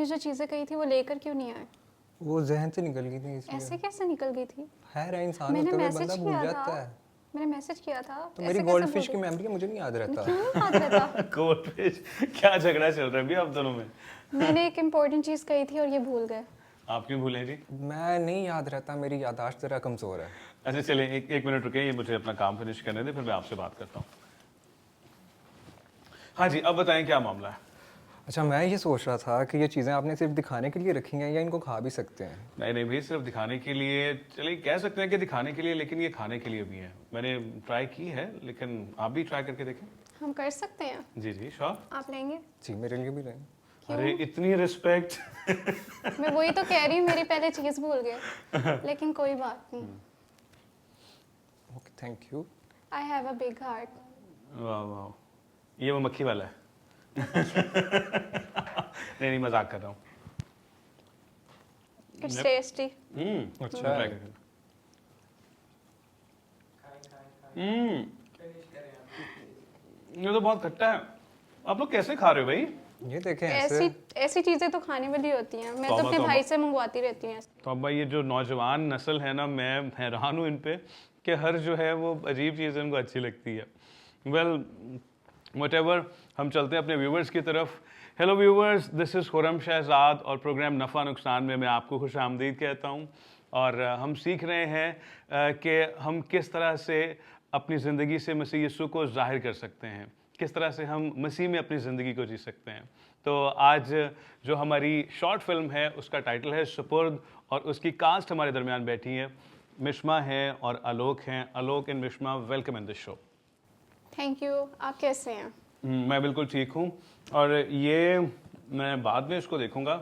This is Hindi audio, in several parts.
मैंने जो चीज़ें कही थी वो लेकर क्यों नहीं आए? वो जहन से निकल गई थी ऐसे इसलिए। कैसे निकल गई थी? खैर है, इंसान मैंने होते हुए मैसेज बंदा भूल किया जाता था, है। मैंने मैसेज किया था, तो ऐसे मेरी कैसे गोल्ड भूल फिश की गए? मेमोरी है, मुझे नहीं याद रहता। क्यों नहीं याद रहता? गोल्डफिश, क्या झगड़ा चल रहा है अभी आप दोनों में? मैंने एक इम्पोर्टेंट चीज़ कही थी और ये भूल गए। आप क्यों भूले जी? मैं नहीं याद रहता, मेरी याददाश्त जरा कमज़ोर है। अच्छा चलिए एक मिनट रुके, ये मुझे अपना काम फिनिश करने दे, फिर मैं आपसे बात करता हूँ। हाँ जी, अब बताएं क्या मामला है? अच्छा, मैं ये सोच रहा था कि ये चीज़ें आपने सिर्फ दिखाने के लिए रखी हैं या इनको खा भी सकते हैं? नहीं नहीं भाई, सिर्फ दिखाने के लिए, चलिए कह सकते हैं कि दिखाने के लिए, लेकिन ये खाने के लिए भी है। मैंने ट्राई की है, लेकिन आप भी ट्राई करके देखें। हम कर सकते हैं? जी जी श्योर। आप लेंगे? जी, मेरे लिए भी रहें। अरे इतनी रिस्पेक्ट। मैं वही तो कह रही हूँ, मेरी पहले चीज़ भूल गए, लेकिन कोई बात नहीं। Okay, thank you. I have a big heart. वाह वाह, ये वो मक्खी वाला है। नहीं नहीं, मजाक कर रहा हूँ। It's tasty. अच्छा ट्राई है। करके। ये तो बहुत खट्टा है। आप लोग कैसे खा रहे हो भाई? ये देखें ऐसी ऐसे। ऐसी चीज़ें तो खाने वाली होती हैं। मैं तो तौबा, अपने तौबा। भाई से मंगवाती रहती हूँ। तो अब भाई ये जो नौजवान नस्ल है ना, मैं हैरान हूँ इन पे कि हर जो है वो अजीब चीज़ उनको अच्छी लगती है। वेल व्हाटएवर, हम चलते हैं अपने व्यूवर्स की तरफ। Hello viewers, this is Khurram Shahzad और प्रोग्राम नफ़ा नुकसान में मैं आपको खुश आमदीद कहता हूँ। और हम सीख रहे हैं कि हम किस तरह से अपनी ज़िंदगी से मसीह यीशु को ज़ाहिर कर सकते हैं, किस तरह से हम मसीह में अपनी ज़िंदगी को जी सकते हैं। तो आज जो हमारी शॉर्ट फिल्म है उसका टाइटल है सुपुर्द, और उसकी कास्ट हमारे दरमियान बैठी है, मिश्मा है और आलोक हैं। Alok and Mishma, welcome in this show. Thank you. आप कैसे हैं? मैं बिल्कुल ठीक हूँ, और ये मैं बाद में इसको देखूंगा,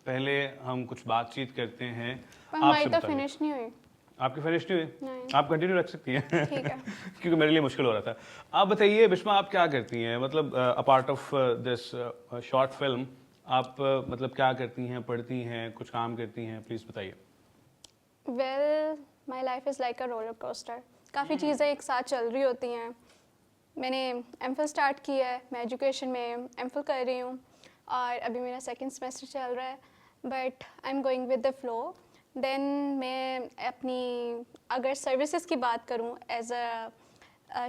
पहले हम कुछ बातचीत करते हैं पर हमारी आपसे तो मुताबिक। फिनिश नहीं हुई। आपकी फिनिश नहीं हुई? नहीं। आप कंटिन्यू रख सकती हैं। ठीक है। क्योंकि मेरे लिए मुश्किल हो रहा था। आप बताइए बिस्मा, आप क्या करती हैं, मतलब apart of this short film, आप मतलब क्या करती हैं, पढ़ती हैं, कुछ काम करती हैं, प्लीज़ बताइए। Well, my life is like a roller coaster. काफ़ी चीज़ें एक साथ चल रही होती हैं। मैंने एमफिल स्टार्ट किया है, मैं एजुकेशन में एमफिल कर रही हूँ और अभी मेरा सेकंड सेमेस्टर चल रहा है, but I am going with the flow. Then मैं अपनी अगर सर्विसेज की बात करूँ एज अ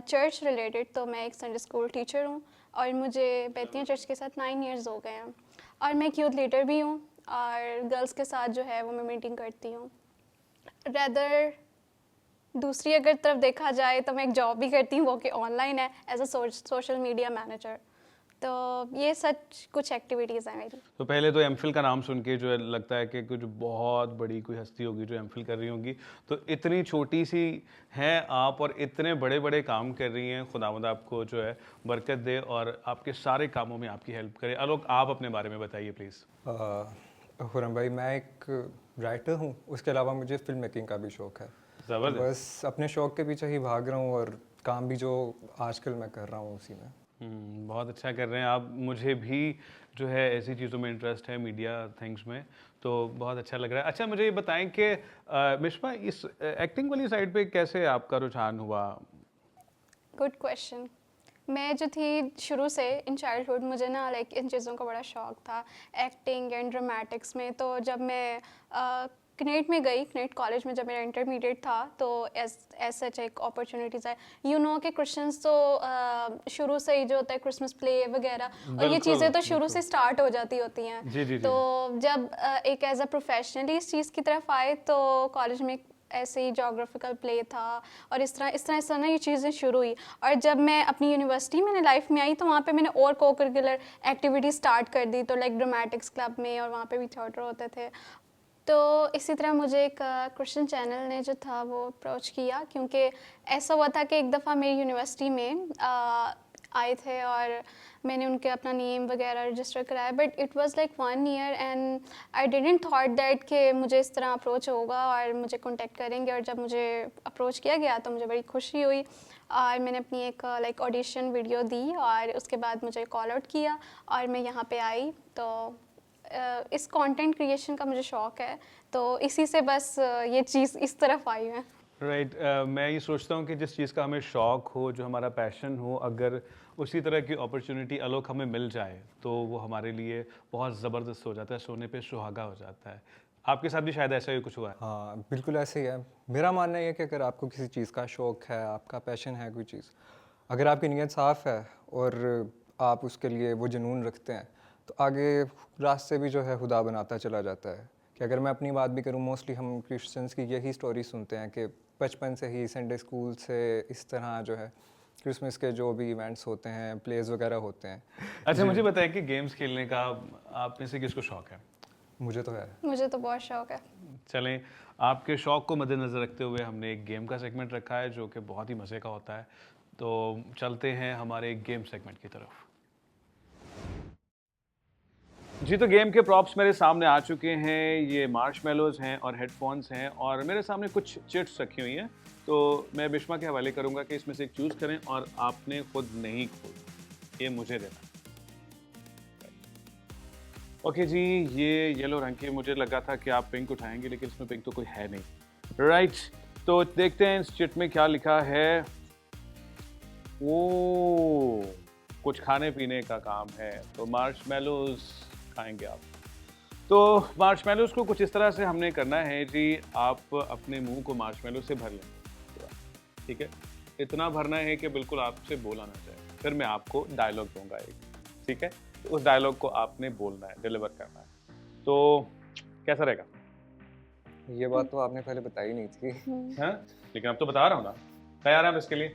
चर्च रिलेटेड, तो मैं एक संडे स्कूल टीचर हूँ और मुझे बैतिया चर्च के साथ 9 इयर्स हो गए हैं, और मैं एक यूथ लीडर भी हूँ और गर्ल्स के साथ जो है वो मैं मीटिंग करती हूँ। रेदर दूसरी अगर तरफ देखा जाए तो मैं एक जॉब भी करती हूँ, वो कि ऑनलाइन है, as a social media manager. तो ये सच कुछ एक्टिविटीज़ हैं मेरी। तो पहले तो एमफिल का नाम सुन के जो है लगता है कि कुछ बहुत बड़ी कोई हस्ती होगी जो एमफिल कर रही होगी। तो इतनी छोटी सी हैं आप और इतने बड़े बड़े काम कर रही हैं। खुदावंद आपको जो है बरकत दे और आपके सारे कामों में आपकी हेल्प करे। आलोक, आप अपने बारे में बताइए प्लीज़। खुरम भाई, मैं एक राइटर हूँ, उसके अलावा मुझे फिल्म मेकिंग का भी शौक़ है। ज़बरदस्त। बस अपने शौक़ के पीछे ही भाग रहा हूँ और काम भी जो आजकल मैं कर रहा हूँ उसी में। बहुत अच्छा कर रहे हैं आप। मुझे भी जो है ऐसी चीज़ों में इंटरेस्ट है, मीडिया थिंग्स में, तो बहुत अच्छा लग रहा है। अच्छा मुझे ये बताएं कि मिश्मा, इस एक्टिंग वाली साइड पे कैसे आपका रुझान हुआ? Good question. मैं जो थी शुरू से इन चाइल्डहुड, मुझे ना लाइक इन चीज़ों का बड़ा शौक था, एक्टिंग एंड ड्रामेटिक्स में। तो जब मैं कनेट में गई, कनेट कॉलेज में जब मेरा इंटरमीडिएट था, तो एज सच एक अपॉर्चुनिटीज़ है। यू नो कि क्रिश्चियंस तो शुरू से ही जो होता है क्रिसमस प्ले वगैरह, और ये बिल्कुल, चीज़ें तो शुरू बिल्कुल। से स्टार्ट हो जाती होती हैं। जी जी जी। तो जब एक एज अ प्रोफेशनली इस चीज़ की तरफ आए, तो कॉलेज में ऐसे ही जोग्राफिकल प्ले था और इस तरह ना ये चीज़ें शुरू हुई। और जब मैं अपनी यूनिवर्सिटी मैंने लाइफ में आई, तो वहाँ पे मैंने और को करिकुलर एक्टिविटी स्टार्ट कर दी, तो लाइक ड्रामेटिक्स क्लब में, और वहाँ पे भी थिएटर होते थे। तो इसी तरह मुझे एक क्रिश्चियन चैनल ने जो था वो अप्रोच किया, क्योंकि ऐसा हुआ था कि एक दफ़ा मेरी यूनिवर्सिटी में आए थे और मैंने उनके अपना नेम वगैरह रजिस्टर कराया, but it was like 1 year and I didn't thought that कि मुझे इस तरह अप्रोच होगा और मुझे कांटेक्ट करेंगे। और जब मुझे अप्रोच किया गया तो मुझे बड़ी खुशी हुई, और मैंने अपनी एक लाइक ऑडिशन वीडियो दी, और उसके बाद मुझे कॉल आउट किया और मैं यहाँ पे आई। तो इस कंटेंट क्रिएशन का मुझे शौक़ है, तो इसी से बस ये चीज़ इस तरफ आई है। राइट। मैं ये सोचता हूँ कि जिस चीज़ का हमें शौक़ हो, जो हमारा पैशन हो, अगर उसी तरह की अपॉर्चुनिटी आलोक हमें मिल जाए तो वो हमारे लिए बहुत ज़बरदस्त हो जाता है, सोने पे सुहागा हो जाता है। आपके साथ भी शायद ऐसा ही कुछ हुआ है। हाँ बिल्कुल ऐसे ही है। मेरा मानना ये है कि अगर आपको किसी चीज़ का शौक़ है, आपका पैशन है कोई चीज़, अगर आपकी नीयत साफ़ है और आप उसके लिए वो जुनून रखते हैं, तो आगे रास्ते भी जो है खुदा बनाता चला जाता है। कि अगर मैं अपनी बात भी करूँ, मोस्टली हम क्रिश्चियंस की यही स्टोरी सुनते हैं कि बचपन से ही संडे स्कूल से इस तरह जो है क्रिसमस के जो भी इवेंट्स होते हैं, प्लेज वगैरह होते हैं। अच्छा, मुझे बताएं कि गेम्स खेलने का आप में से किसको शौक है? मुझे तो है। मुझे तो बहुत शौक है। चलें, आपके शौक को मद्देनज़र रखते हुए हमने एक गेम का सेगमेंट रखा है जो कि बहुत ही मज़े का होता है। तो चलते हैं हमारे गेम सेगमेंट की तरफ। जी, तो गेम के प्रॉप्स मेरे सामने आ चुके हैं। ये मार्शमेलोज हैं और हेडफोन्स हैं और मेरे सामने कुछ चिट्स रखी हुई हैं। तो मैं बिश्मा के हवाले करूंगा कि इसमें से एक चूज़ करें और आपने खुद नहीं खोलना, ये मुझे देना। ओके जी, ये येलो रंग की, मुझे लगा था कि आप पिंक उठाएंगे लेकिन इसमें पिंक तो कोई है नहीं। राइट, तो देखते हैं इस चिट में क्या लिखा है। ओ, कुछ खाने पीने का काम है, तो मार्शमेलोज खाएंगे आप। तो मार्शमेलोज को कुछ इस तरह से हमने करना है जी, आप अपने मुंह को मार्शमेलो से भर लें, ठीक है। इतना भरना है कि बिल्कुल आपसे बोला ना जाए, फिर मैं आपको डायलॉग दूंगा एक, ठीक है। तो उस डायलॉग को आपने बोलना है, डिलीवर करना है। तो कैसा रहेगा? ये बात तो आपने पहले बताई नहीं थी। हाँ, लेकिन अब तो बता रहा हूँ ना। तैयार हैं आप इसके लिए?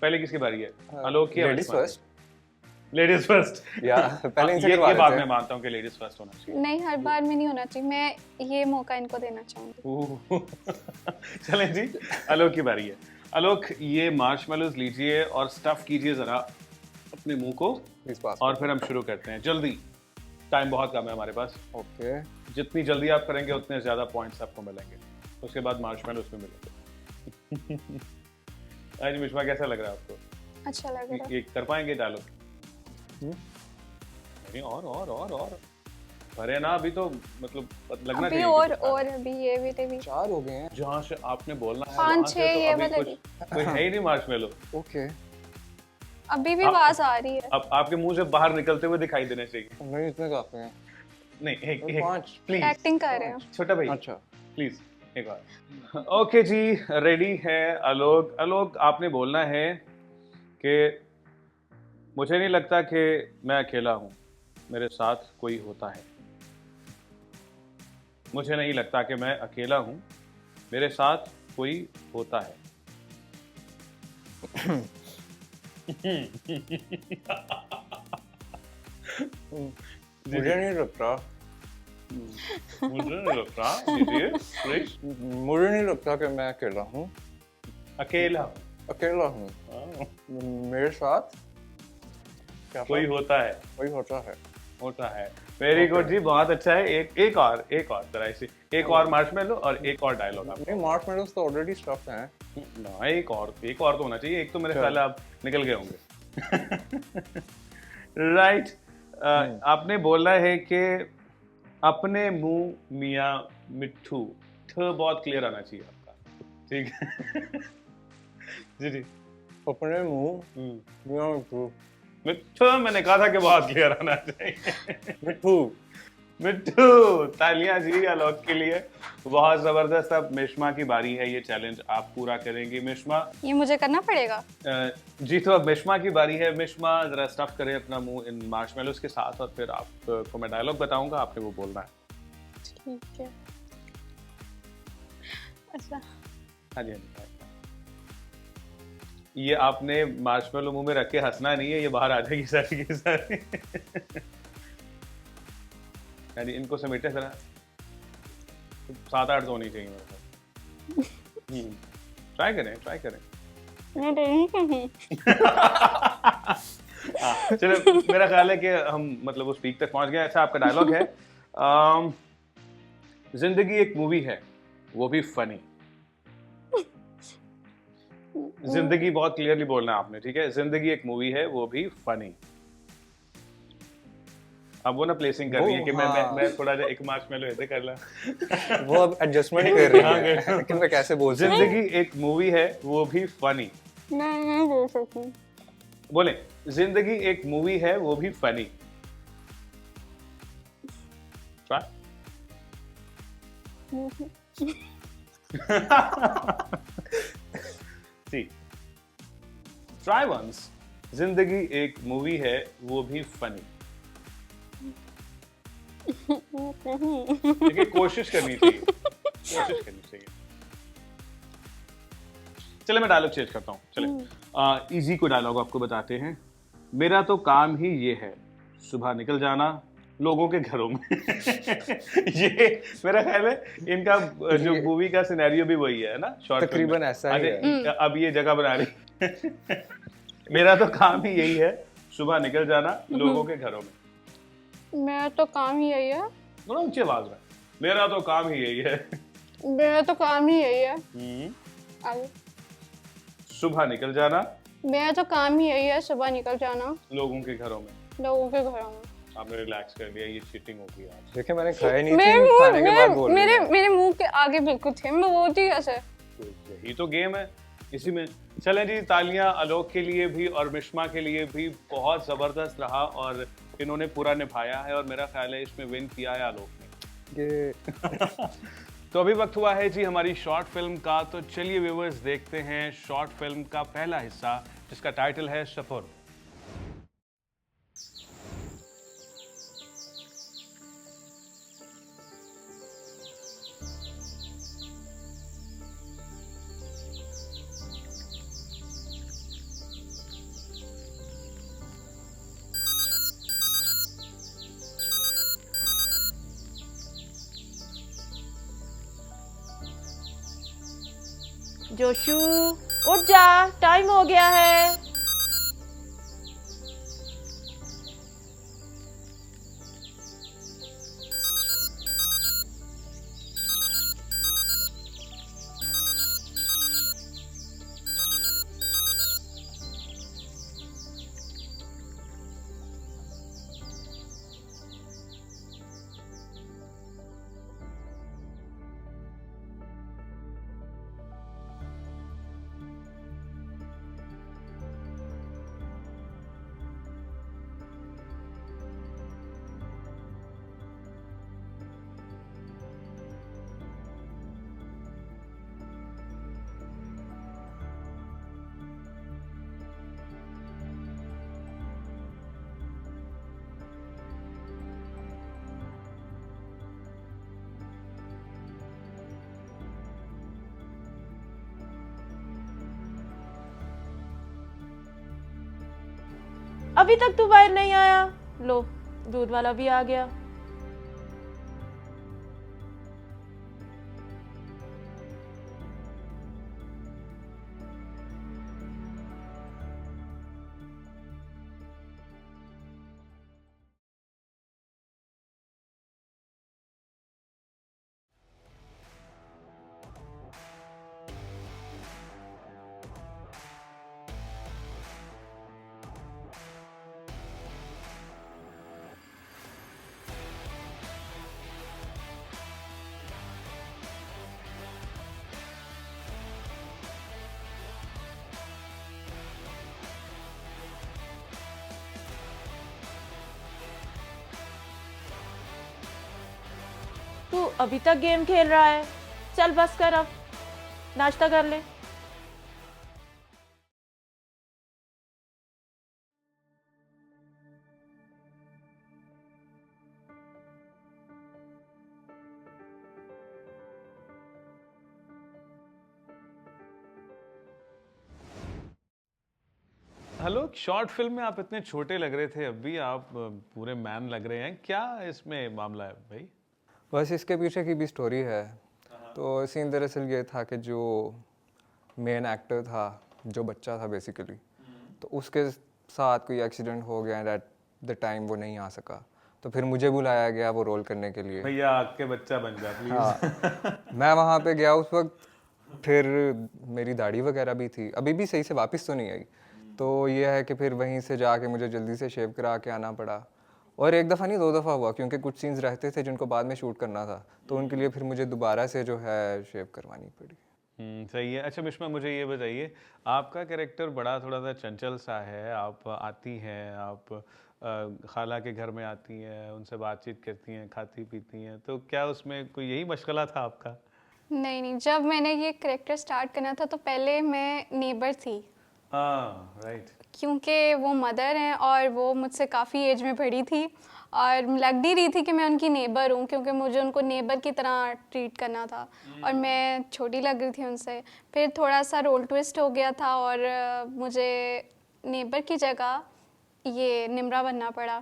पहले किसकी बारी है? आलोक की? Ladies first. लेडीज फर्स्ट या पहले इनसे ये करवा बात लेते मैं हैं। मानता हूँ कि लेडीज फर्स्ट होना चाहिए। नहीं, हर बार में नहीं होना चाहिए, मैं ये मौका इनको देना चाहूँगी। चलें जी, आलोक की बारी है। आलोक, ये मार्शमेलोज लीजिए और स्टफ कीजिए जरा अपने मुंह को, प्लीज पास। और फिर हम शुरू करते हैं। जल्दी, टाइम बहुत कम है हमारे पास। ओके, जितनी जल्दी आप करेंगे उतने ज्यादा पॉइंट्स आपको मिलेंगे, उसके बाद मार्शमेलोज भी मिलेंगे। आज बिश्मा, कैसा लग रहा है आपको? अच्छा लग रहा है। ये कर पाएंगे डायलॉग? नहीं, और भरे ना, अभी तो मतलब लगना अभी चाहिए और अभी ये भी 4 हो गए हैं। जहाँ से आपने बोलना है 5 वहाँ से 6 तो ये अभी वाले कुछ भी। कोई है ही नहीं मार्शमेलो। ओके, अभी भी आप- आवाज आ रही है। अब आपके मुंह से बाहर निकलते हुए दिखाई देने चाहिए। नहीं इतने काफी हैं। नहीं, एक 5 प्लीज, एक्टिंग कर रहे हैं। छोटा भाई अच्छा, प्लीज एक और। ओके जी, रेडी है आलोक। आलोक, आपने बोलना है कि मुझे नहीं लगता कि मैं अकेला हूँ, मेरे साथ कोई होता है। मुझे नहीं लगता कि मैं अकेला हूँ, मेरे साथ कोई होता है। मुझे नहीं लगता। मुझे नहीं लगता, दीजिए प्लीज। मुझे नहीं लगता कि मैं अकेला हूँ। अकेला अकेला हूँ, मेरे साथ क्या कोई होता है, कोई होता है। होता है। वेरी गुड जी, बहुत अच्छा है। एक और जरा इसे, एक और मार्शमेलो और एक और डायलॉग आप। नहीं, मार्शमेलोज तो ऑलरेडी स्टफ्ड हैं। ना, एक और तो होना चाहिए। एक तो मेरे ख्याल आप निकल गए होंगे। राइट, आपने बोला है कि अपने मुंह मियाँ मिट्ठू। बहुत क्लियर आना चाहिए आपका, ठीक है। जी, अपने मुंह मियाँ मिट्ठू। मिट्ठू, मैंने कहा था कि बहुत क्लियर आना चाहिए। मिट्ठू, तालियां जी आलोक के लिए। बहुत जबरदस्त। अब मिश्मा की बारी है, ये चैलेंज आप पूरा करेंगी मिश्मा। ये मुझे करना पड़ेगा। जी, तो अब मिश्मा की बारी है। मिश्मा, जरा स्टफ करें अपना मुंह इन मार्शमेलोज के साथ और फिर आपको मैं डायलॉग बताऊंगा, आपने वो बोलना है। ठीक है। अच्छा, हाँ जी, हाँ जी। ये आपने मार्शमेलो मुंह में रख के हंसना नहीं है, ये बाहर आ जाएगी सारी की सारी। यानी इनको समेटे जरा, 7-8 तो होनी चाहिए मेरे साथ। ट्राई करें। मैं नहीं कहीं। चलो, मेरा ख्याल है कि हम मतलब उस पीक तक पहुंच गए। अच्छा, आपका डायलॉग है, जिंदगी एक मूवी है, वो भी फनी। जिंदगी बहुत क्लियरली बोलना है आपने, ठीक है। जिंदगी एक मूवी है, वो भी फनी। अब वो ना प्लेसिंग कर रही है कि मैं थोड़ा सा एक मार्शमेलो ऐसे कर ला। वो अब एडजस्टमेंट ही कर रही है कि मैं कैसे बोल सकता हूँ। जिंदगी एक मूवी है, वो भी फनी। मैं नहीं बोल सकती। बोले, जिंदगी एक मूवी है, वो भी फनी। ट्राई। सी, ट्राई वंस। जिंदगी एक मूवी है, वो भी फनी। देखिए, कोशिश करनी चाहिए, कोशिश करनी चाहिए। चले मैं डायलॉग चेंज करता हूँ। चले इजी को डायलॉग आपको बताते हैं। मेरा तो काम ही ये है, सुबह निकल जाना लोगों के घरों में। ये मेरा ख्याल है इनका जो ये- मूवी का सिनेरियो भी वही है ना, शॉर्ट तकरीबन ऐसा ही है। अब ये जगह बना रही। मेरा तो काम ही यही है, सुबह निकल जाना लोगों के घरों में। मेरा तो काम ही यही है। थोड़ा ऊंची आवाज में, मेरा तो काम ही यही है। मेरा तो काम ही यही है। आगे। सुबह निकल जाना मेरा तो काम ही यही है, सुबह निकल जाना लोगों के घरों में। लोगों के घरों में। आपने रिलैक्स कर लिया, ये चीटिंग होगी आज। देखिए मैंने खाया नहीं मेरे थी, मुंह खाने के बाद बोल रही मेरे है। मेरे मुंह के आगे बिल्कुल थे, मैं वो थी ऐसे। तो यही तो गेम है, इसी में। चलें जी, तालियां आलोक के लिए भी और मिश्मा के लिए भी। बहुत जबरदस्त रहा और इन्होंने पूरा निभाया है और मेरा ख्याल है इसमें विन किया है आलोक ने। ये तो अभी वक्त हुआ है जी हमारी शॉर्ट फिल्म का। तो चलिए व्यूअर्स, देखते हैं शॉर्ट फिल्म का पहला हिस्सा, जिसका टाइटल है सफर। जोशु, उठ जा, टाइम हो गया है। अभी तक तू बाहर नहीं आया। लो, दूध वाला भी आ गया। तू अभी तक गेम खेल रहा है? चल बस कर, अब नाश्ता कर ले। हेलो, शॉर्ट फिल्म में आप इतने छोटे लग रहे थे, अब भी आप पूरे मैन लग रहे हैं। क्या इसमें मामला है भाई? बस इसके पीछे की भी स्टोरी है। तो सीन दरअसल ये था कि जो मेन एक्टर था, जो बच्चा था बेसिकली, तो उसके साथ कोई एक्सीडेंट हो गया एंड एट द टाइम वो नहीं आ सका। तो फिर मुझे बुलाया गया वो रोल करने के लिए। भैया आके बच्चा बन जा प्लीज। हाँ, मैं वहाँ पे गया उस वक्त। फिर मेरी दाढ़ी वगैरह भी थी, अभी भी सही से वापस तो नहीं आई। तो ये है कि फिर वहीं से जाके मुझे जल्दी से शेव करा के आना पड़ा। और एक दफ़ा नहीं, 2 दफ़ा हुआ, क्योंकि कुछ सीन्स रहते थे जिनको बाद में शूट करना था, तो उनके लिए फिर मुझे दोबारा से जो है शेव करवानी पड़ी। सही है। अच्छा मिश्मा, मुझे ये बताइए, आपका कैरेक्टर बड़ा थोड़ा सा चंचल सा है। आप आती हैं, आप खाला के घर में आती हैं, उनसे बातचीत करती हैं, खाती पीती हैं, तो क्या उसमें कोई यही मशगला था आपका? नहीं नहीं, जब मैंने ये करेक्टर स्टार्ट करना था तो पहले मैं नेबर थी, हाँ, राइट। क्योंकि वो मदर हैं और वो मुझसे काफ़ी एज में बड़ी थी और लग नहीं रही थी कि मैं उनकी नेबर हूँ, क्योंकि मुझे उनको नेबर की तरह ट्रीट करना था और मैं छोटी लग रही थी उनसे। फिर थोड़ा सा रोल ट्विस्ट हो गया था और मुझे नेबर की जगह ये निम्रा बनना पड़ा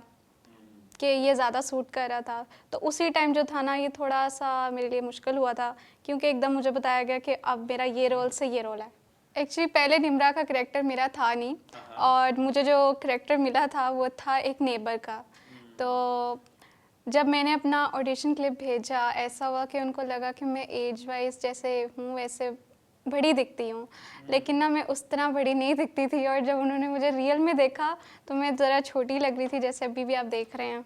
कि ये ज़्यादा सूट कर रहा था। तो उसी टाइम जो था ना, ये थोड़ा सा मेरे लिए मुश्किल हुआ था, क्योंकि एकदम मुझे बताया गया कि अब मेरा ये रोल से ये रोल है। एक्चुअली पहले निम्रा का करैक्टर मेरा था नहीं और मुझे जो करैक्टर मिला था वो था एक नेबर का। तो जब मैंने अपना ऑडिशन क्लिप भेजा, ऐसा हुआ कि उनको लगा कि मैं एज वाइज जैसे हूँ वैसे बड़ी दिखती हूँ, लेकिन ना मैं उस तरह बड़ी नहीं दिखती थी। और जब उन्होंने मुझे रियल में देखा तो मैं ज़रा छोटी लग रही थी, जैसे अभी भी आप देख रहे हैं।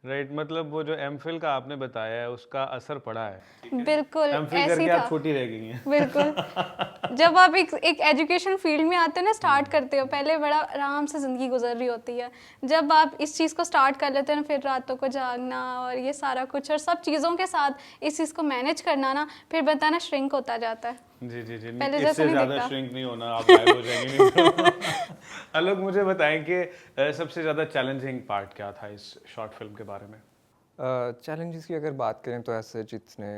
राइट, मतलब वो जो एमफिल का आपने बताया है उसका असर पड़ा है। बिल्कुल एमफिल ऐसे करके ही आप था। छोटी रह गई हैं। बिल्कुल। जब आप एक एजुकेशन फील्ड में आते हो ना, स्टार्ट करते हो, पहले बड़ा आराम से ज़िंदगी गुजर रही होती है। जब आप इस चीज़ को स्टार्ट कर लेते हो ना, फिर रातों को जागना और ये सारा कुछ और सब चीज़ों के साथ इस चीज़ को मैनेज करना ना, फिर बताना श्रिंक होता जाता है। जी जी जी, पहले जैसा इससे नहीं ज़्यादा दिखता। श्रिंक नहीं होना, आप गायब हो जाएंगे नहीं तो। आलोक, मुझे बताएं कि सबसे ज़्यादा चैलेंजिंग पार्ट क्या था इस शॉर्ट फिल्म के बारे में? चैलेंजेस की अगर बात करें तो ऐसे जितने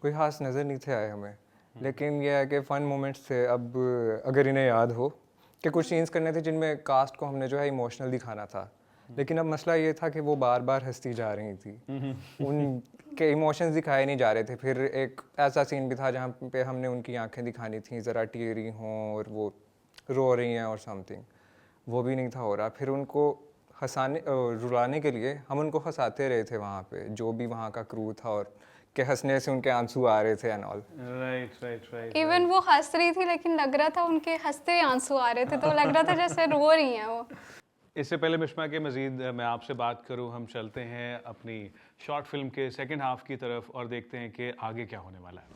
कोई खास नज़र नहीं थे आए हमें, लेकिन यह है कि फ़न मोमेंट्स थे। अब अगर इन्हें याद हो कि कुछ सीन्स करने थे जिनमें कास्ट को हमने जो है इमोशनल दिखाना था, लेकिन अब मसला ये था कि वो बार बार हंसती जा रही थी, उनके इमोशंस दिखाए नहीं जा रहे थे। फिर एक ऐसा सीन भी था जहाँ पे हमने उनकी आंखें दिखानी थी ज़रा टीयरी हों और वो रो रही हैं और समथिंग, वो भी नहीं था हो रहा। फिर उनको रुलाने के लिए हम उनको हंसाते रहे थे वहाँ पे, जो भी वहाँ का क्रू था, और के हंसने से उनके आंसू आ रहे थे and all. Right right right. Even वो हंस रही थी लेकिन लग रहा था उनके हंसते आंसू आ रहे थे, तो लग रहा था जैसे रो रही हैं वो। इससे पहले मिश्मा के मज़ीद मैं आपसे बात करूं, हम चलते हैं अपनी शॉर्ट फिल्म के सेकंड हाफ की तरफ और देखते हैं कि आगे क्या होने वाला है।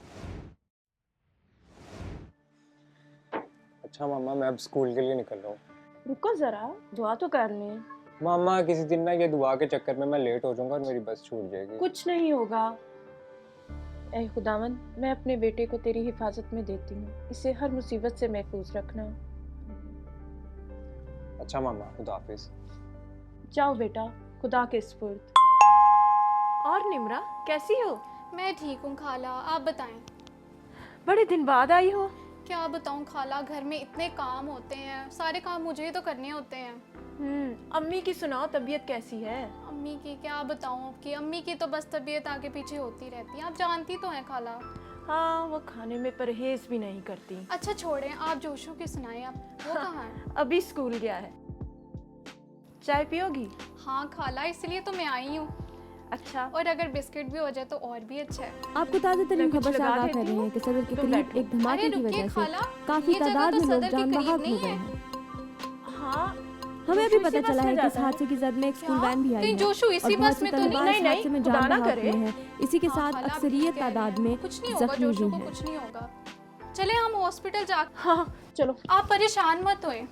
अच्छा मामा, मैं अब स्कूल के लिए निकल रहा हूँ। रुको जरा, दुआ तो कर लें। मामा, किसी दिन ना ये दुआ के चक्कर में मैं लेट हो जाऊंगा और मेरी बस छूट जाएगी। कुछ नहीं होगा। ऐ खुदावन, मैं अपने बेटे को तेरी हिफाजत में देती हूँ, इसे हर मुसीबत से महफूज रखना। अच्छा मामा, खुदा हाफिज। जाओ बेटा, खुदा के सुपुर्द। और निम्रा, कैसी हो? मैं ठीक हूँ खाला, आप बताएं। बड़े दिन बाद आई हो। क्या बताऊँ खाला, घर में इतने काम होते हैं, सारे काम मुझे ही तो करने होते हैं। अम्मी की सुनाओ, तबीयत कैसी है? अम्मी की क्या बताऊँ आपकी, अम्मी की तो बस तबीयत आगे पीछे होती रहती है, आप जानती तो हैं खाला। हाँ, वो खाने में परहेज भी नहीं करती। अच्छा छोड़ें, आप जोशू की सुनाएं, आप वो कहाँ है? अभी स्कूल गया है। चाय पियोगी? हाँ खाला, इसलिए तो मैं आई हूँ। अच्छा, और अगर बिस्किट भी हो जाए तो और भी अच्छा है। आपको ताज़ा तरीन मैं कुछ खबर से लगा आगाह देती कर रहे हूँ, हैं कि सदर के तुम करीब बैठो। एक धमाके अरे की रुकिए वजह से खाला, काफी ये जगह तादाद तो में लोग सदर के जान करीब बहक हो नहीं गए है। हैं। हाँ, हमें अभी जोशू पता इसी चला बस है में कि इस जाता है। हादसे की जद में एक स्कूल क्या? वैन भी आई कहीं है जोशू इसी और बहुत बस से में तो तलबा नहीं? इस नहीं, हादसे में खुदा जान ना बहक करे। हुए हैं। इसी के हाँ साथ खाला, अक्सरियत ठीक कह रही तादाद हैं। में कुछ नहीं होगा, जख्मी जोशू भी को हैं। कुछ नहीं होगा। चले हम हॉस्पिटल जा, हाँ चलो। आप परेशान मत होए।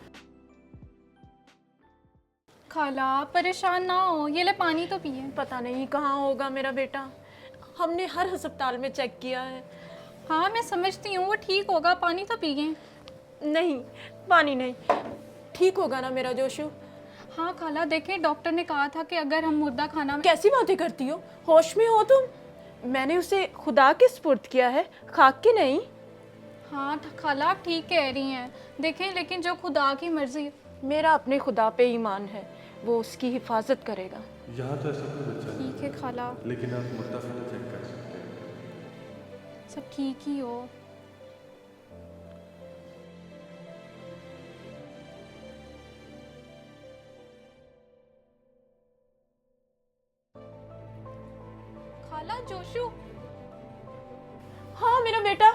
खाला आप परेशान ना हो, ये ले पानी तो पिए। पता नहीं कहाँ होगा मेरा बेटा, हमने हर अस्पताल में चेक किया है। हाँ मैं समझती हूँ, वो ठीक होगा, पानी तो पिए। नहीं, पानी नहीं, ठीक होगा ना मेरा जोशू? हाँ खाला, देखें डॉक्टर ने कहा था कि अगर हम मुर्दा खाना में... कैसी बातें करती हो, होश में हो तुम? मैंने उसे खुदा के सुपुर्द किया है, खाक के नहीं। हाँ खाला आप ठीक कह रही हैं, देखें लेकिन जो खुदा की मर्जी। मेरा अपने खुदा पे ईमान है, वो उसकी हिफाजत करेगा। यहाँ तो ऐसा कोई बच्चा ठीक है खाला, नहीं, लेकिन आप मुर्दा खाना चेक कर सकते हैं। सब ठीक ही हो। खाला जोशू, हाँ मेरा बेटा।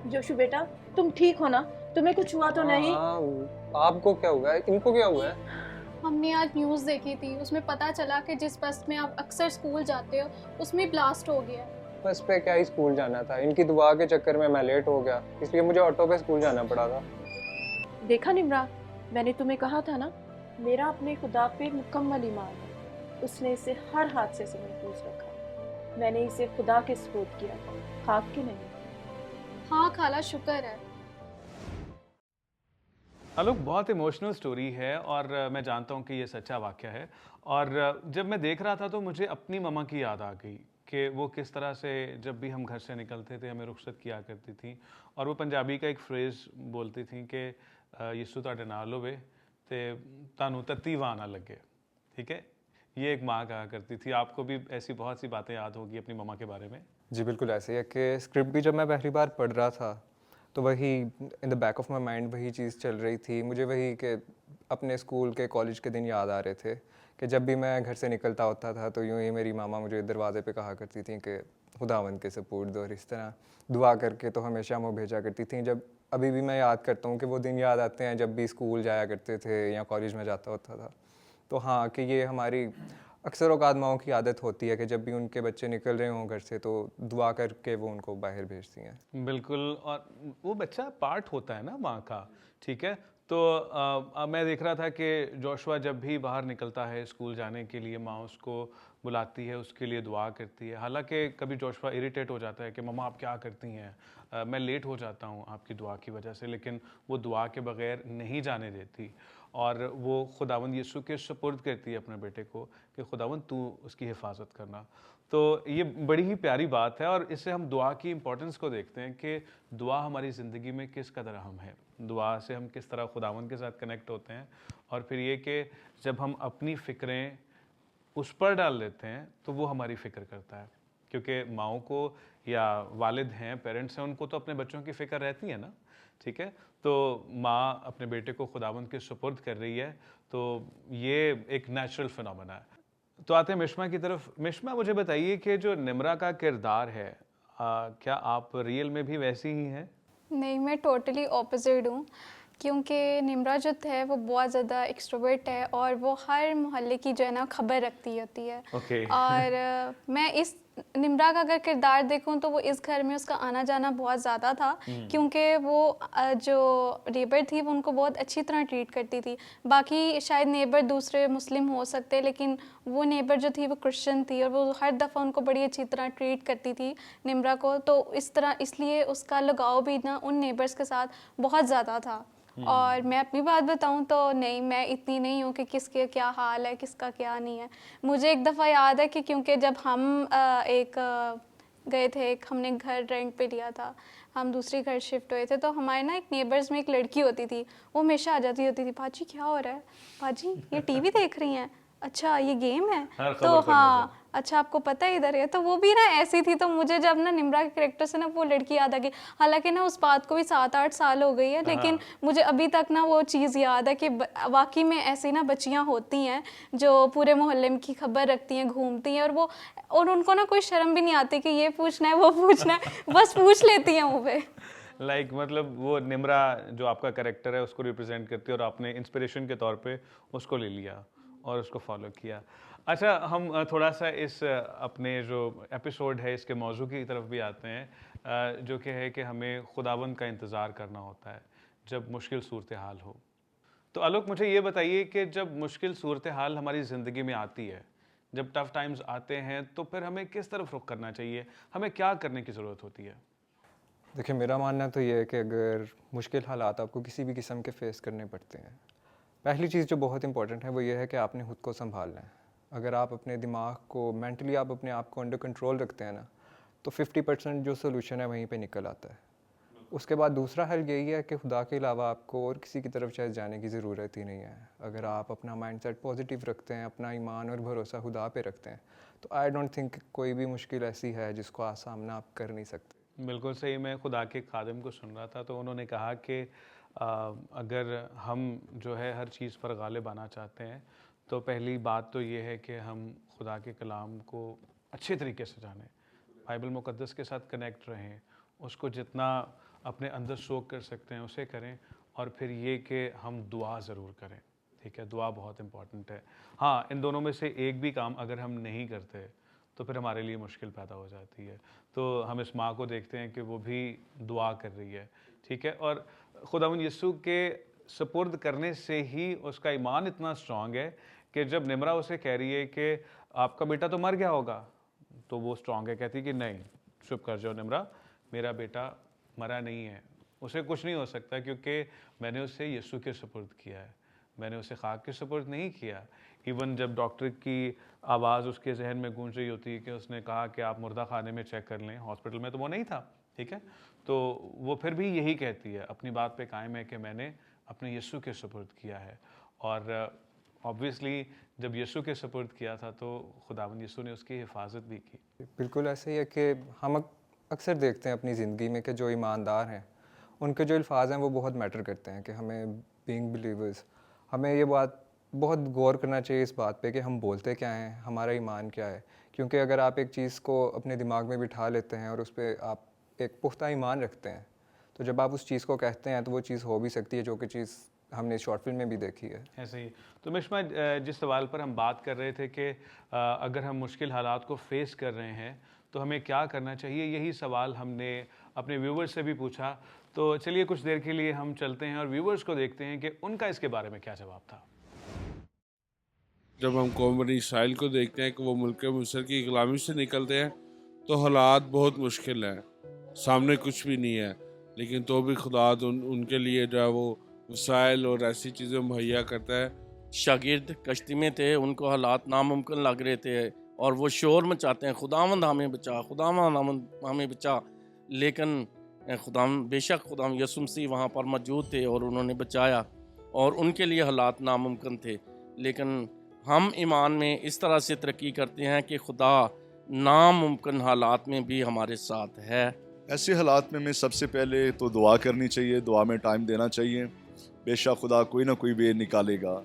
जोशू बेटा, तुम ठीक हो ना? तुम्हें कुछ हुआ तो नहीं? आपको क्या हुआ है? इनको क्या हुआ है? हमने आज न्यूज़ देखी थी, उसमें पता चला कि जिस बस में आप अक्सर स्कूल जाते हो उसमें ब्लास्ट हो गया है। बस पे क्या ही स्कूल जाना था, इनकी दुआ के चक्कर में मैं लेट हो गया, इसलिए मुझे ऑटो पे स्कूल जाना पड़ा था। देखा निम्रा, मैंने तुम्हें कहा था ना, मेरा अपने खुदा पे मुकम्मल ईमान है। उसने इसे हर हादसे से महफूज रखा। मैंने इसे खुदा के सुपुर्द किया, खाक के नहीं। हाँ खाला, शुक्र है। आलोक, बहुत इमोशनल स्टोरी है और मैं जानता हूँ कि ये सच्चा वाक़या है। और जब मैं देख रहा था तो मुझे अपनी मम्मा की याद आ गई कि वो किस तरह से जब भी हम घर से निकलते थे हमें रुखसत किया करती थी, और वो पंजाबी का एक फ्रेज़ बोलती थी कि यीशु तुहाडे नाल होवे ते तुहानू तत्ती वाह ना लगे। ठीक है, ये एक माँ कहा करती थी। आपको भी ऐसी बहुत सी बातें याद होगी अपनी मम्मा के बारे में? जी बिल्कुल ऐसे ही है कि स्क्रिप्ट भी जब मैं पहली बार पढ़ रहा था तो वही in the back of my mind वही चीज़ चल रही थी। मुझे वही कि अपने स्कूल के कॉलेज के दिन याद आ रहे थे कि जब भी मैं घर से निकलता होता था तो यूं ही मेरी मामा मुझे दरवाजे पे कहा करती थी कि खुदावंद के सपुर्द, और इस तरह दुआ करके तो हमेशा वो भेजा करती थी। जब अभी भी मैं याद करता हूँ कि वो दिन याद आते हैं जब भी स्कूल जाया करते थे या कॉलेज में जाता होता था। तो हाँ, कि ये हमारी अक्सर औकात माओं की आदत होती है कि जब भी उनके बच्चे निकल रहे हों घर से तो दुआ करके वो उनको बाहर भेजती हैं। बिल्कुल। और वो बच्चा पार्ट होता है ना माँ का, ठीक है। तो मैं देख रहा था कि जोशुआ जब भी बाहर निकलता है स्कूल जाने के लिए, माँ उसको बुलाती है, उसके लिए दुआ करती है। हालांकि कभी जोशुआ इरिटेट हो जाता है कि मम्मा आप क्या करती हैं, मैं लेट हो जाता हूँ आपकी दुआ की वजह से, लेकिन वो दुआ के बगैर नहीं जाने देती। और वो खुदावंद यीशु के सुपुर्द करती है अपने बेटे को कि खुदावंद तू उसकी हिफाजत करना। तो ये बड़ी ही प्यारी बात है, और इससे हम दुआ की इम्पोर्टेंस को देखते हैं कि दुआ हमारी ज़िंदगी में किस कदर अहम है। दुआ से हम किस तरह खुदावंद के साथ कनेक्ट होते हैं, और फिर ये कि जब हम अपनी फ़िक्रें उस पर डाल देते हैं तो वो हमारी फ़िक्र करता है। क्योंकि माँओं को या वालिद हैं, पेरेंट्स हैं, उनको तो अपने बच्चों की फ़िक्र रहती है ना, ठीक है। तो माँ अपने बेटे को खुदावंद के सुपुर्द कर रही है, तो ये एक नेचुरल फिनोमेना है। तो आते हैं मिश्मा की तरफ। मिश्मा, मुझे बताइए कि जो निम्रा का किरदार है, क्या आप रियल में भी वैसी ही हैं? नहीं, मैं टोटली ऑपोजिट हूँ, क्योंकि निम्रा जो है वो बहुत ज़्यादा एक्सट्रोवर्ट है और वो हर मोहल्ले की जो है ना खबर रखती होती है। ओके। और मैं इस निम्रा का अगर किरदार देखूं तो वो इस घर में उसका आना जाना बहुत ज़्यादा था, क्योंकि वो जो नेबर थी वो उनको बहुत अच्छी तरह ट्रीट करती थी। बाकी शायद नेबर दूसरे मुस्लिम हो सकते, लेकिन वो नेबर जो थी वो क्रिश्चियन थी और वो हर दफ़ा उनको बड़ी अच्छी तरह ट्रीट करती थी निम्रा को। तो इस तरह इसलिए उसका लगाव भी ना उन नेबर्स के साथ बहुत ज़्यादा था। और मैं अपनी बात बताऊं तो नहीं, मैं इतनी नहीं हूँ कि किसके क्या हाल है, किसका क्या नहीं है। मुझे एक दफ़ा याद है कि क्योंकि जब हम गए थे, हमने घर रेंट पे लिया था, हम दूसरी घर शिफ्ट हुए थे, तो हमारे ना एक नेबर्स में एक लड़की होती थी, वो हमेशा आ जाती होती थी, भाजी क्या हो रहा है, भाजी ये टीवी देख रही हैं, अच्छा ये गेम है, हर तो खबर पर हाँ अच्छा आपको पता है इधर है। तो वो भी ना ऐसी थी, तो मुझे जब ना निम्रा के कैरेक्टर से ना वो लड़की याद आ गई। हालांकि ना उस बात को भी 7-8 साल हो गई है, लेकिन मुझे अभी तक ना वो चीज़ याद है कि वाकई में ऐसी ना बच्चियां होती हैं जो पूरे मोहल्ले की खबर रखती हैं, घूमती हैं, और उनको ना कोई शर्म भी नहीं आती कि ये पूछना है वो पूछना है, बस पूछ लेती हैं वो पे। मतलब वो निम्रा जो आपका कैरेक्टर है उसको रिप्रेजेंट करती है, और आपने इंस्पिरेशन के तौर पे उसको ले लिया और उसको फॉलो किया। अच्छा, हम थोड़ा सा इस अपने जो एपिसोड है इसके मौजू की तरफ भी आते हैं, जो कि है कि हमें खुदावंद का इंतज़ार करना होता है जब मुश्किल सूरत हाल हो। तो आलोक, मुझे ये बताइए कि जब मुश्किल सूरत हाल हमारी ज़िंदगी में आती है, जब टफ़ टाइम्स आते हैं, तो फिर हमें किस तरफ रुख करना चाहिए, हमें क्या करने की ज़रूरत होती है? देखिए, मेरा मानना तो ये है कि अगर मुश्किल हालात आपको किसी भी किस्म के फेस करने पड़ते हैं, पहली चीज़ जो बहुत इंपॉर्टेंट है वो ये है कि आपने खुद को संभालना है। अगर आप अपने दिमाग को मेंटली आप अपने आप को अंडर कंट्रोल रखते हैं ना, तो 50% जो सोल्यूशन है वहीं पे निकल आता है। उसके बाद दूसरा हल यही है कि खुदा के अलावा आपको और किसी की तरफ शायद जाने की ज़रूरत ही नहीं है। अगर आप अपना माइंडसेट पॉजिटिव रखते हैं, अपना ईमान और भरोसा खुदा पे रखते हैं, तो आई डोंट थिंक कोई भी मुश्किल ऐसी है जिसको सामना आप कर नहीं सकते। बिल्कुल सही। मैं खुदा के खादिम को सुन रहा था, तो उन्होंने कहा कि अगर हम जो है हर चीज़ पर गालिब आना चाहते हैं, तो पहली बात तो ये है कि हम खुदा के कलाम को अच्छे तरीके से जानें, बाइबल मुक़द्दस के साथ कनेक्ट रहें, उसको जितना अपने अंदर सोख कर सकते हैं उसे करें, और फिर ये कि हम दुआ ज़रूर करें। ठीक है, दुआ बहुत इम्पॉर्टेंट है। हाँ, इन दोनों में से एक भी काम अगर हम नहीं करते तो फिर हमारे लिए मुश्किल पैदा हो जाती है। तो हम इस माँ को देखते हैं कि वो भी दुआ कर रही है, ठीक है, और खुदावंद यीशु के सुपुर्द करने से ही उसका ईमान इतना स्ट्रांग है कि जब निमरा उसे कह रही है कि आपका बेटा तो मर गया होगा, तो वो स्ट्रांग है, कहती है कि नहीं, चुप कर जाओ निमरा, मेरा बेटा मरा नहीं है, उसे कुछ नहीं हो सकता क्योंकि मैंने उसे यीशु के सुपुर्द किया है, मैंने उसे खाक के सुपुर्द नहीं किया। इवन जब डॉक्टर की आवाज़ उसके जहन में गूंज रही होती है कि उसने कहा कि आप मुर्दा खाने में चेक कर लें, हॉस्पिटल में तो वो नहीं था, ठीक है, तो वो फिर भी यही कहती है, अपनी बात पे कायम है कि मैंने अपने यीशु के सुपुर्द किया है। और ऑब्वियसली जब यीशु के सुपुर्द किया था तो खुदावंद यीशु ने उसकी हिफाजत भी की। बिल्कुल ऐसे ही है कि हम अक्सर देखते हैं अपनी ज़िंदगी में कि जो ईमानदार हैं उनके जो अल्फाज हैं वो बहुत मैटर करते हैं, कि हमें बीइंग बिलीवर्स हमें ये बात बहुत गौर करना चाहिए इस बात पे कि हम बोलते क्या हैं, हमारा ईमान क्या है। क्योंकि अगर आप एक चीज़ को अपने दिमाग में बिठा लेते हैं और उस पर आप एक पुख्ता ईमान रखते हैं, तो जब आप उस चीज़ को कहते हैं तो वो चीज़ हो भी सकती है, जो कि चीज़ हमने शॉर्ट फिल्म में भी देखी है। ऐसे ही तो मिश्मा, जिस सवाल पर हम बात कर रहे थे कि अगर हम मुश्किल हालात को फेस कर रहे हैं तो हमें क्या करना चाहिए, यही सवाल हमने अपने व्यूवर्स से भी पूछा। तो चलिए कुछ देर के लिए हम चलते हैं और व्यूवर्स को देखते हैं कि उनका इसके बारे में क्या जवाब था। जब हम कौम बनी इसराइल को देखते हैं कि वो मुल्क मिस्र की गुलामी से निकलते हैं तो हालात बहुत मुश्किल हैं, सामने कुछ भी नहीं है, लेकिन तो भी खुदा उनके लिए जो है वो वसाइल और ऐसी चीज़ें मुहैया करता है। शागिर्द कश्ती में थे, उनको हालात नामुमकिन लग रहे थे और वो शोर मचाते हैं, खुदावंद हमें बचा, खुदावंद हमें बचा। लेकिन बेशक खुदावंद यीशु मसीह वहाँ पर मौजूद थे और उन्होंने बचाया, और उनके लिए हालात नामुमकिन थे। लेकिन हम ईमान में इस तरह से तरक्की करते हैं कि खुदा नामुमकिन हालात में भी हमारे साथ है। ऐसे हालात में हमें सबसे पहले तो दुआ करनी चाहिए, दुआ में टाइम देना चाहिए, बेशक खुदा कोई ना कोई वे निकालेगा।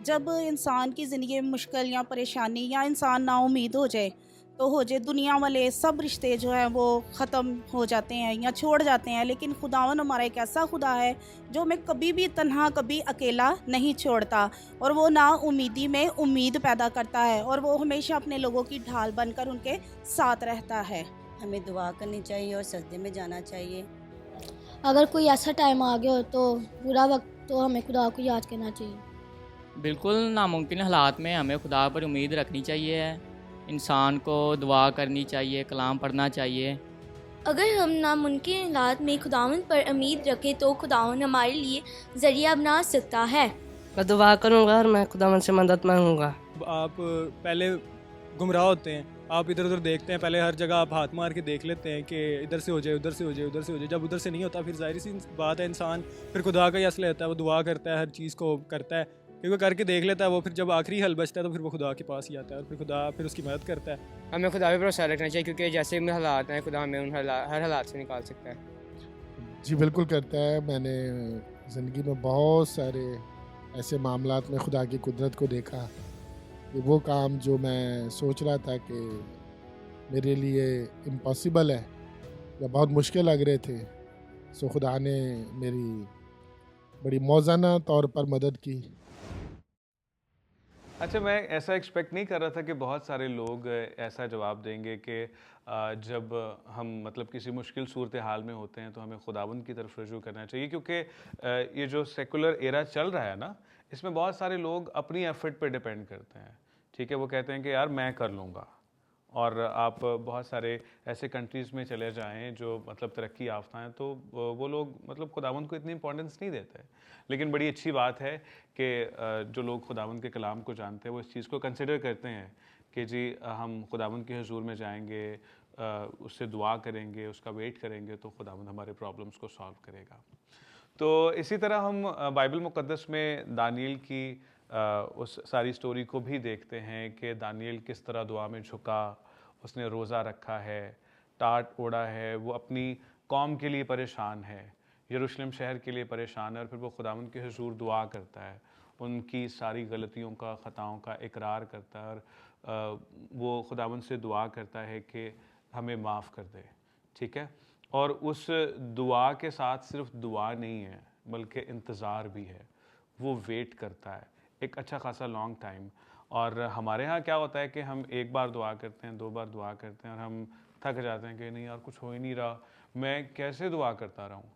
जब इंसान की ज़िंदगी में मुश्किल या परेशानी या इंसान नाउमीद हो जाए तो हो जाए, दुनिया वाले सब रिश्ते जो हैं वो ख़त्म हो जाते हैं या छोड़ जाते हैं, लेकिन खुदावन हमारा एक ऐसा खुदा है जो हमें कभी भी तन्हा, कभी अकेला नहीं छोड़ता, और वो ना उम्मीदी में उम्मीद पैदा करता है, और वो हमेशा अपने लोगों की ढाल बनकर उनके साथ रहता है। हमें दुआ करनी चाहिए और सजदे में जाना चाहिए। अगर कोई ऐसा टाइम आ गया हो तो बुरा वक्त, तो हमें खुदा को याद करना चाहिए। बिल्कुल नामुमकिन हालात में हमें खुदा पर उम्मीद रखनी चाहिए, इंसान को दुआ करनी चाहिए, कलाम पढ़ना चाहिए। अगर हम नामुमकिन हालात में खुदावंद पर उम्मीद रखें तो खुदावंद हमारे लिए ज़रिया बना सकता है। मैं दुआ करूँगा और मैं खुदावंद से मदद मांगूंगा। आप पहले गुमराह होते हैं, आप इधर उधर देखते हैं, पहले हर जगह आप हाथ मार के देख लेते हैं कि इधर से हो जाए, उधर से हो जाए, उधर से हो जाए। जब उधर से नहीं होता फिर जाहिर सी बात है, इंसान फिर खुदा का ही असला होता है, वो दुआ करता है, हर चीज़ को करता है, क्योंकि करके देख लेता है वो, फिर जब आखिरी हल बचता है तो फिर वो खुदा के पास ही आता है और फिर खुदा फिर उसकी मदद करता है। हमें खुदा पे भरोसा रखना चाहिए, क्योंकि जैसे भी हालात हैं खुदा हमें उन हर हालात से निकाल सकता है। जी बिल्कुल करता है। मैंने ज़िंदगी में बहुत सारे ऐसे मामलात में खुदा की कुदरत को देखा कि वो काम जो मैं सोच रहा था कि मेरे लिए इम्पॉसिबल है या बहुत मुश्किल लग रहे थे, सो खुदा ने मेरी बड़ी मौज़ाना तौर पर मदद की। अच्छा, मैं ऐसा एक्सपेक्ट नहीं कर रहा था कि बहुत सारे लोग ऐसा जवाब देंगे कि जब हम मतलब किसी मुश्किल सूरत हाल में होते हैं तो हमें खुदावंद की तरफ रुजू करना चाहिए, क्योंकि ये जो सेकुलर एरा चल रहा है ना, इसमें बहुत सारे लोग अपनी एफर्ट पे डिपेंड करते हैं, ठीक है, वो कहते हैं कि यार मैं कर लूँगा। और आप बहुत सारे ऐसे कंट्रीज़ में चले जाएं जो मतलब तरक्की याफ्ता हैं, तो वो लोग मतलब खुदावंद को इतनी इंपॉर्टेंस नहीं देते। लेकिन बड़ी अच्छी बात है कि जो लोग खुदावंद के कलाम को जानते हैं वो इस चीज़ को कंसिडर करते हैं कि जी हम खुदावंद के हुजूर में जाएंगे, उससे दुआ करेंगे, उसका वेट करेंगे, तो खुदावंद हमारे प्रॉब्लम्स को सॉल्व करेगा। तो इसी तरह हम बाइबल मुक़द्दस में दानियल की उस सारी स्टोरी को भी देखते हैं कि दानियल किस तरह दुआ में झुका, उसने रोज़ा रखा है, टाट ओढ़ा है, वो अपनी कौम के लिए परेशान है, यरूशलेम शहर के लिए परेशान है, और फिर वो खुदावंद के हुजूर दुआ करता है, उनकी सारी गलतियों का, ख़ताओं का इकरार करता है, और वो खुदावंद से दुआ करता है कि हमें माफ़ कर दे, ठीक है। और उस दुआ के साथ सिर्फ दुआ नहीं है बल्कि इंतज़ार भी है, वो वेट करता है एक अच्छा खासा लॉन्ग टाइम। और हमारे यहाँ क्या होता है कि हम एक बार दुआ करते हैं, 2 बार दुआ करते हैं और हम थक जाते हैं कि नहीं यार कुछ हो ही नहीं रहा, मैं कैसे दुआ करता रहूँ।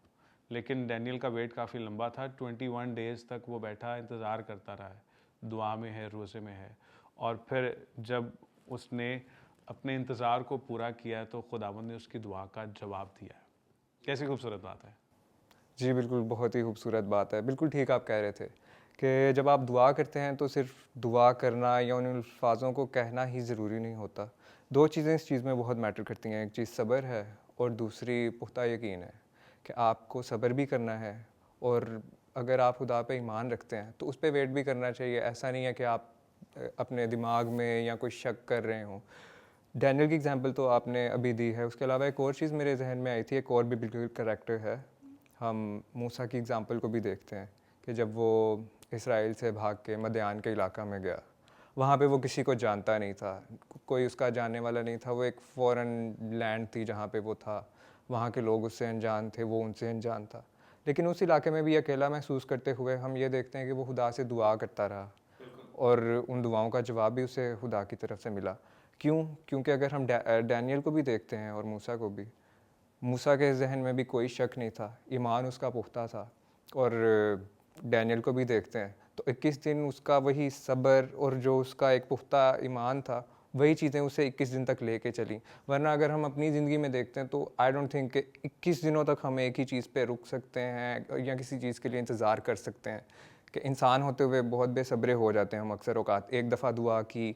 लेकिन डैनियल का वेट काफ़ी लंबा था, 21 डेज़ तक वो बैठा इंतज़ार करता रहा है, दुआ में है, रोज़े में है। और फिर जब उसने अपने इंतज़ार को पूरा किया तो खुदावंद ने उसकी दुआ का जवाब दिया है। कैसी खूबसूरत बात है। जी बिल्कुल, बहुत ही खूबसूरत बात है। बिल्कुल ठीक आप कह रहे थे कि जब आप दुआ करते हैं तो सिर्फ दुआ करना या उन अल्फाज़ों को कहना ही ज़रूरी नहीं होता। 2 चीज़ें इस चीज़ में बहुत मैटर करती हैं, एक चीज़ सब्र है और दूसरी पुख्ता यकीन है कि आपको सब्र भी करना है और अगर आप खुदा पे ईमान रखते हैं तो उस पे वेट भी करना चाहिए। ऐसा नहीं है कि आप अपने दिमाग में या कोई शक कर रहे हों। डैनियल की एग्ज़ाम्पल तो आपने अभी दी है, उसके अलावा एक और चीज़ मेरे जहन में आई थी, एक और बिब्लिकल करैक्टर है। हम मूसा की एग्ज़ाम्पल को भी देखते हैं कि जब वो इसराइल से भाग के मदयान के इलाका में गया, वहाँ पे वो किसी को जानता नहीं था, कोई उसका जानने वाला नहीं था। वो एक फ़ॉरेन लैंड थी जहाँ पे वो था, वहाँ के लोग उससे अनजान थे, वो उनसे अनजान था। लेकिन उस इलाके में भी अकेला महसूस करते हुए हम ये देखते हैं कि वो खुदा से दुआ करता रहा और उन दुआओं का जवाब भी उसे खुदा की तरफ से मिला। क्यों? क्योंकि अगर हम डैनियल को भी देखते हैं और मूसा को भी, मूसा के जहन में भी कोई शक नहीं था, ईमान उसका पुख्ता था। और डैनियल को भी देखते हैं तो 21 दिन उसका वही सब्र और जो उसका एक पुख्ता ईमान था, वही चीज़ें उसे 21 दिन तक लेके चली। वरना अगर हम अपनी ज़िंदगी में देखते हैं तो आई डोंट थिंक कि 21 दिनों तक हम एक ही चीज़ पे रुक सकते हैं या किसी चीज़ के लिए इंतज़ार कर सकते हैं। कि इंसान होते हुए बहुत बेसब्रे हो जाते हैं हम अक्सर औकात। एक दफ़ा दुआ की,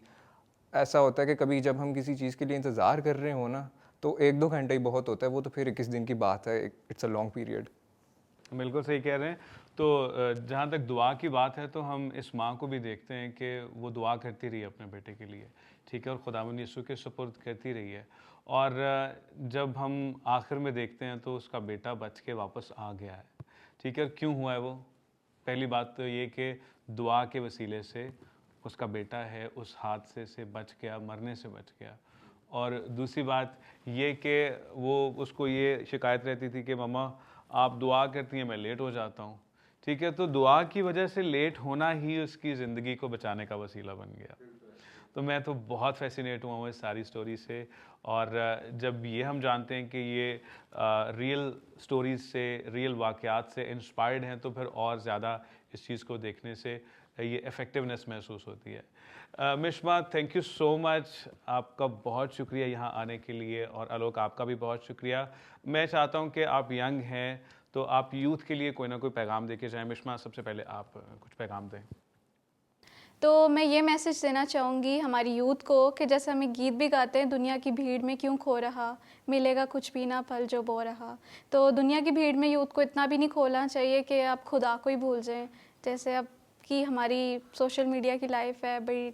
ऐसा होता है कि कभी जब हम किसी चीज़ के लिए इंतज़ार कर रहे हो ना, तो 1-2 घंटे ही बहुत होता है, वो तो फिर 21 दिन की बात है, इट्स अ लॉन्ग पीरियड। बिल्कुल सही कह रहे हैं। तो जहाँ तक दुआ की बात है तो हम इस माँ को भी देखते हैं कि वो दुआ करती रही अपने बेटे के लिए, ठीक है, और खुदावंद यीशु के सुपुर्द करती रही है। और जब हम आखिर में देखते हैं तो उसका बेटा बच के वापस आ गया है, ठीक है। क्यों हुआ है वो? पहली बात तो ये कि दुआ के वसीले से उसका बेटा है उस हादसे से बच गया, मरने से बच गया। और दूसरी बात ये कि वो उसको ये शिकायत रहती थी कि मम्मा आप दुआ करती हैं, मैं लेट हो जाता हूँ, ठीक है। तो दुआ की वजह से लेट होना ही उसकी ज़िंदगी को बचाने का वसीला बन गया। तो मैं तो बहुत फैसिनेट हुआ हूँ इस सारी स्टोरी से। और जब ये हम जानते हैं कि ये रियल स्टोरीज़ से, रियल वाक़यात से इंस्पायर्ड हैं, तो फिर और ज़्यादा इस चीज़ को देखने से ये इफ़ेक्टिवनेस महसूस होती है। मिशमा, थैंक यू सो मच, आपका बहुत शुक्रिया यहाँ आने के लिए, और आलोक आपका भी बहुत शुक्रिया। मैं चाहता हूँ कि आप यंग हैं तो आप यूथ के लिए कोई ना कोई पैगाम दे के जाएँ। मिशमा, सबसे पहले आप कुछ पैगाम दें। तो मैं ये मैसेज देना चाहूँगी हमारी यूथ को कि जैसे हमें गीत भी गाते हैं, दुनिया की भीड़ में क्यों खो रहा, मिलेगा कुछ भी ना पल जो बो रहा। तो दुनिया की भीड़ में यूथ को इतना भी नहीं खोना चाहिए कि आप खुदा को ही भूल जाएं। जैसे अब की हमारी सोशल मीडिया की लाइफ है, बड़ी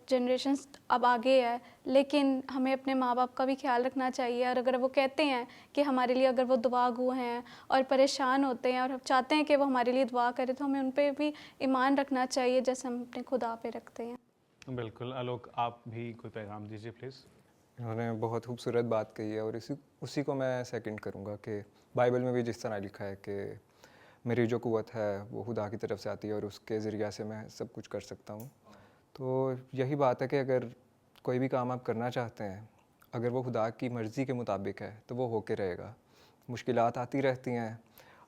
जनरेशन अब आगे है, लेकिन हमें अपने माँ बाप का भी ख्याल रखना चाहिए। और अगर वो कहते हैं कि हमारे लिए, अगर वो दुआ गो हैं और परेशान होते हैं और चाहते हैं कि वो हमारे लिए दुआ करें, तो हमें उन पर भी ईमान रखना चाहिए जैसे हम अपने खुदा पे रखते हैं। बिल्कुल। आलोक, आप भी कोई पैगाम दीजिए प्लीज़। उन्होंने बहुत खूबसूरत बात कही है और उसी को मैं सेकंड करूँगा कि बाइबल में भी जिस तरह लिखा है कि मेरी जो कुव्वत है वो खुदा की तरफ से आती है और उसके ज़रिए से मैं सब कुछ कर सकता हूँ। तो यही बात है कि अगर कोई भी काम आप करना चाहते हैं, अगर वो खुदा की मर्ज़ी के मुताबिक है तो वो होके रहेगा। मुश्किलात आती रहती हैं,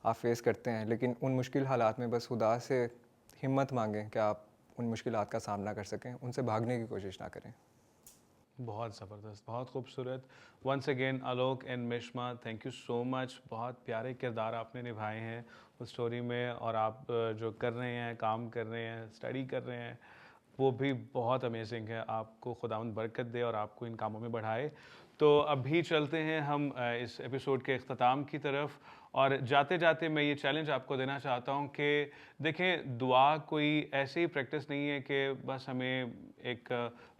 आप फेस करते हैं, लेकिन उन मुश्किल हालात में बस खुदा से हिम्मत मांगें कि आप उन मुश्किलात का सामना कर सकें, उनसे भागने की कोशिश ना करें। बहुत ज़बरदस्त, बहुत खूबसूरत। Once again Alok and Mishma, thank you so much. बहुत प्यारे किरदार आपने निभाए हैं उस स्टोरी में, और आप जो कर रहे हैं, काम कर रहे हैं, स्टडी कर रहे हैं, वो भी बहुत अमेजिंग है। आपको खुदावंद बरकत दे और आपको इन कामों में बढ़ाए। तो अभी चलते हैं हम इस एपिसोड के अख्ताम की तरफ, और जाते जाते मैं ये चैलेंज आपको देना चाहता हूँ कि देखें, दुआ कोई ऐसी ही प्रैक्टिस नहीं है कि बस हमें एक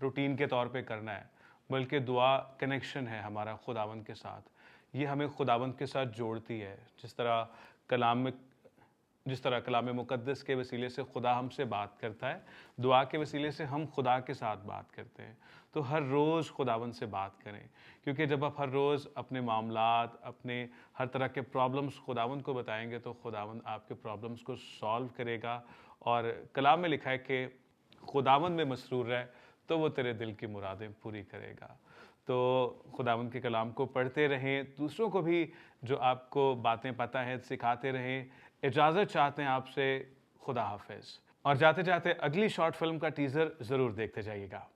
रूटीन के तौर पे करना है, बल्कि दुआ कनेक्शन है हमारा खुदावंद के साथ। ये हमें खुदावंद के साथ जोड़ती है। जिस तरह कलाम मुक़द्दस के वसीले से खुदा हमसे बात करता है, दुआ के वसीले से हम खुदा के साथ बात करते हैं। तो हर रोज़ खुदावंद से बात करें, क्योंकि जब आप हर रोज़ अपने मामलात, अपने हर तरह के प्रॉब्लम्स खुदावंद को बताएंगे तो खुदावंद आपके प्रॉब्लम्स को सॉल्व करेगा। और कलाम में लिखा है कि खुदावंद में मसरूर रहे तो वो तेरे दिल की मुरादें पूरी करेगा। तो खुदावंद के कलाम को पढ़ते रहें, दूसरों को भी जो आपको बातें पता है सिखाते रहें। इजाज़त चाहते हैं आपसे, खुदा हाफिज़। और जाते जाते अगली शॉर्ट फिल्म का टीज़र ज़रूर देखते जाइएगा।